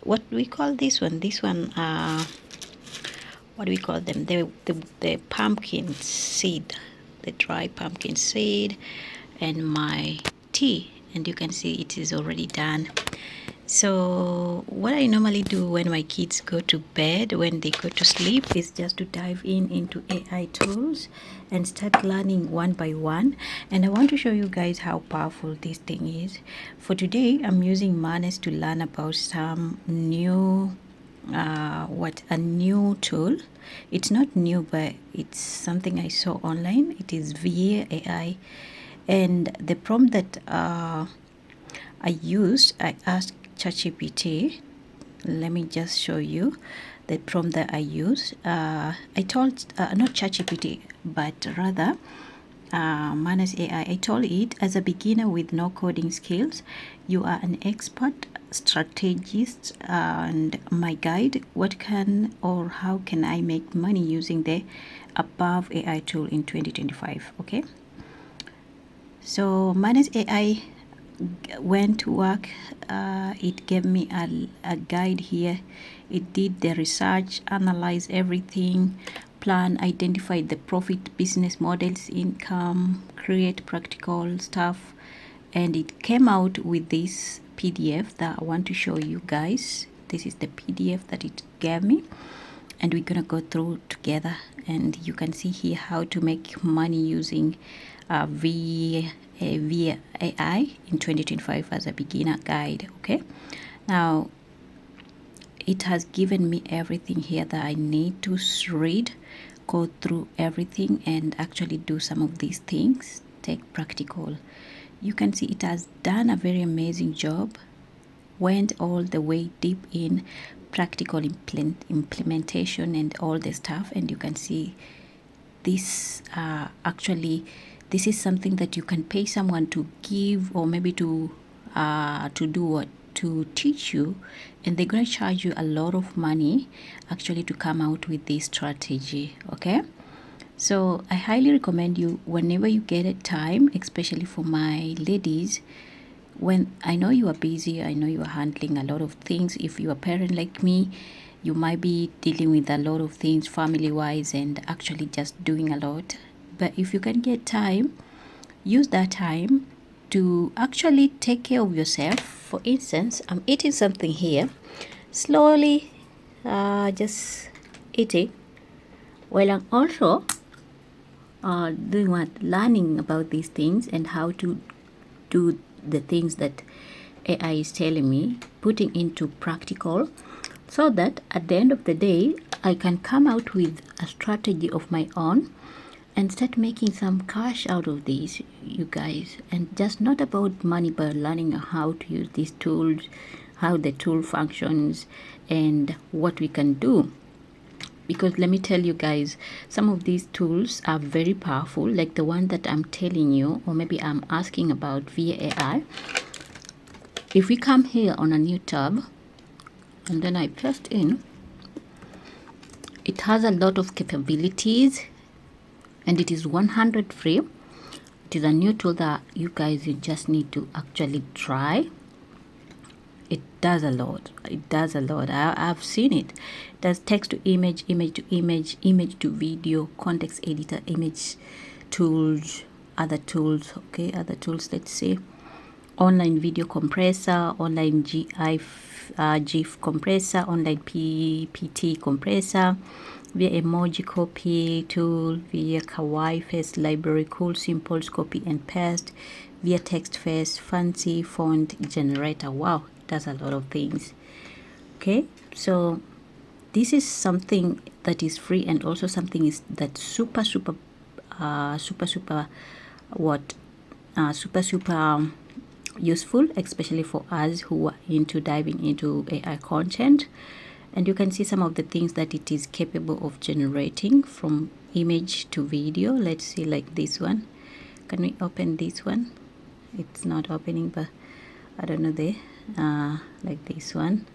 what we call this one, what do we call them, the pumpkin seed, the dry pumpkin seed, and my tea, and you can see it is already done. So what I normally do when my kids go to bed, when they go to sleep, is just to dive into AI tools and start learning one by one. And I want to show you guys how powerful this thing is. For today, I'm using Manes to learn about some new a new tool. It's not new, but it's something I saw online. It is VA AI, and the prompt that I asked ChatGPT. Let me just show you the prompt that I used. I told not ChatGPT, but rather Manas AI. I told it, as a beginner with no coding skills, you are an expert strategist and my guide. What can or how can I make money using the above AI tool in 2025? Okay. So Manas AI went to work. It gave me a guide here. It did the research, analyzed everything, plan, identified the profit business models, income, create practical stuff, and it came out with this PDF that I want to show you guys. This is the PDF that it gave me, and we're gonna go through together, and you can see here how to make money using via AI in 2025 as a beginner guide. Okay, now it has given me everything here that I need to read, go through everything, and actually do some of these things, take practical. You can see it has done a very amazing job, went all the way deep in practical implementation and all the stuff, and you can see this actually this is something that you can pay someone to give, or maybe to do what, to teach you, and they're going to charge you a lot of money actually to come out with this strategy. Okay, so I highly recommend you, whenever you get a time, especially for my ladies, when I know you are busy, I know you are handling a lot of things. If you're a parent like me, you might be dealing with a lot of things family wise and actually just doing a lot. But if you can get time, use that time to actually take care of yourself. For instance, I'm eating something here, slowly, just eating, while I'm also doing what, learning about these things and how to do the things that AI is telling me, putting into practical, so that at the end of the day, I can come out with a strategy of my own and start making some cash out of this, you guys. And just not about money, but learning how to use these tools, how the tool functions, and what we can do. Because let me tell you guys, some of these tools are very powerful, like the one that I'm telling you, or maybe I'm asking about via AI. If we come here on a new tab, and then I paste in, it has a lot of capabilities, and it is 100 free. It is a new tool that you guys, you just need to actually try. It does a lot. It does a lot. I've seen it. It does text to image, image to image, image to video, context editor, image tools, other tools. Okay, other tools. Let's say online video compressor, online GIF compressor, online PPT compressor, via emoji copy tool, via kawaii face library, cool simples copy and paste, via text face, fancy font generator. Wow, it does a lot of things. Okay, so this is something that is free, and also something is that super useful, especially for us who are into diving into AI content. And you can see some of the things that it is capable of generating, from image to video. Let's see, like this one. Can we open this one? It's not opening, but I don't know, there like this one.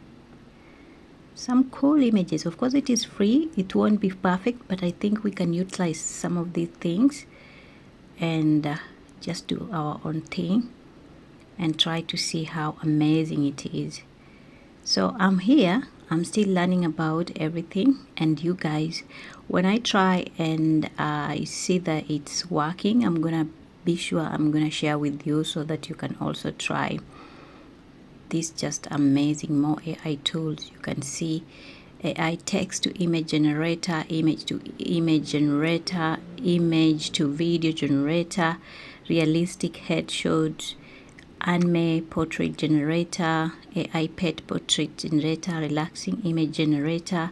Some cool images. Of course, it is free, it won't be perfect, but I think we can utilize some of these things and just do our own thing and try to see how amazing it is. So I'm here, I'm still learning about everything, and you guys, when I try and I see that it's working, I'm gonna be sure I'm gonna share with you so that you can also try. This just amazing, more AI tools. You can see AI text to image generator, image to image generator, image to video generator, realistic headshots, anime portrait generator, AI pet portrait generator, relaxing image generator,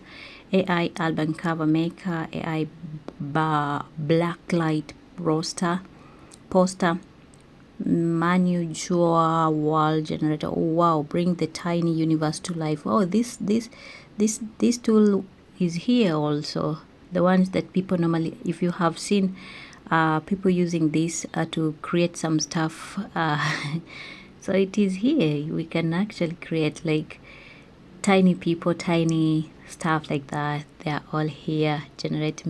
AI album cover maker, AI blacklight poster, manual wall generator. Oh wow, bring the tiny universe to life. Oh, this tool is here also, the ones that people normally, if you have seen people using this to create some stuff, so it is here. We can actually create like tiny people, tiny stuff like that. They are all here. Generate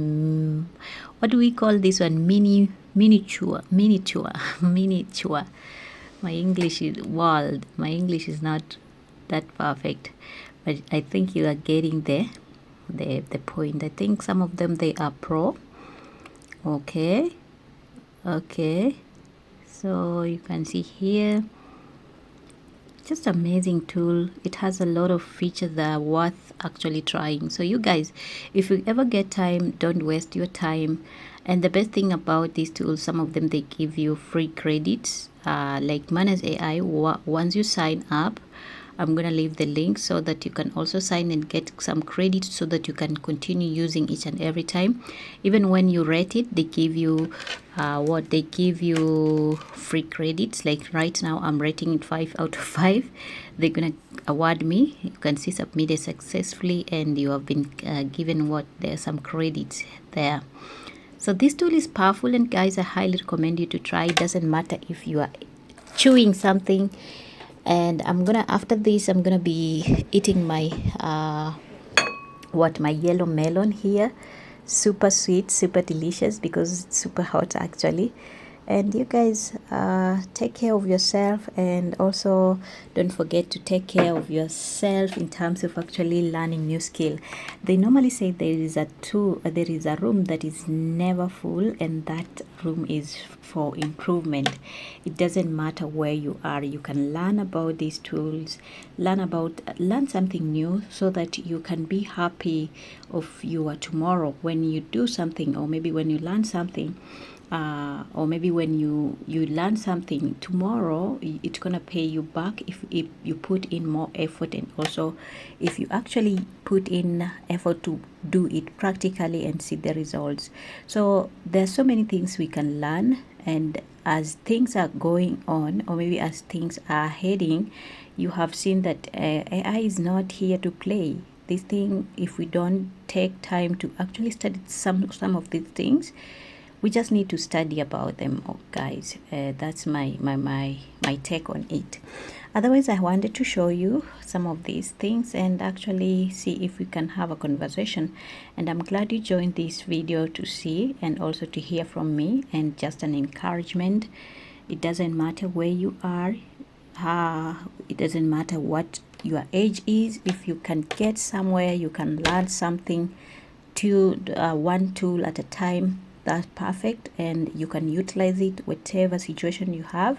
what do we call this one? Miniature. Miniature. My English is wild. My English is not that perfect, but I think you are getting the point. I think some of them, they are pro. Okay, so you can see here, just amazing tool. It has a lot of features that are worth actually trying. So you guys, if you ever get time, don't waste your time. And the best thing about these tools, some of them, they give you free credits, like Manage AI. Once you sign up, I'm gonna leave the link so that you can also sign and get some credit so that you can continue using each and every time. Even when you rate it, they give you they give you free credits. Like right now, I'm rating it 5 out of 5. They're gonna award me. You can see submitted successfully, and you have been given there's some credits there. So this tool is powerful, and guys, I highly recommend you to try. It doesn't matter if you are chewing something. And I'm gonna, after this, I'm gonna be eating my my yellow melon here. Super sweet, super delicious, because it's super hot actually. And you guys, take care of yourself, and also don't forget to take care of yourself in terms of actually learning new skill. They normally say there is a room that is never full, and that room is for improvement. It doesn't matter where you are, you can learn about these tools, learn something new, so that you can be happy of your tomorrow when you do something, or maybe when you learn something. Or maybe when you learn something tomorrow, it's gonna pay you back if you put in more effort, and also if you actually put in effort to do it practically and see the results. So there's so many things we can learn, and as things are going on, or maybe as things are heading, you have seen that AI is not here to play. This thing, if we don't take time to actually study some of these things, we just need to study about them, guys. That's my take on it. Otherwise, I wanted to show you some of these things and actually see if we can have a conversation. And I'm glad you joined this video to see and also to hear from me, and just an encouragement. It doesn't matter where you are. It doesn't matter what your age is. If you can get somewhere, you can learn something to one tool at a time, that's perfect, and you can utilize it whatever situation you have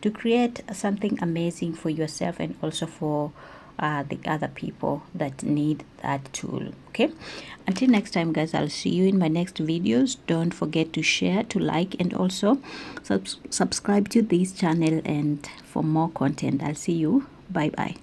to create something amazing for yourself, and also for the other people that need that tool. Okay, until next time, guys, I'll see you in my next videos. Don't forget to share, to like, and also subscribe to this channel and for more content. I'll see you. Bye bye.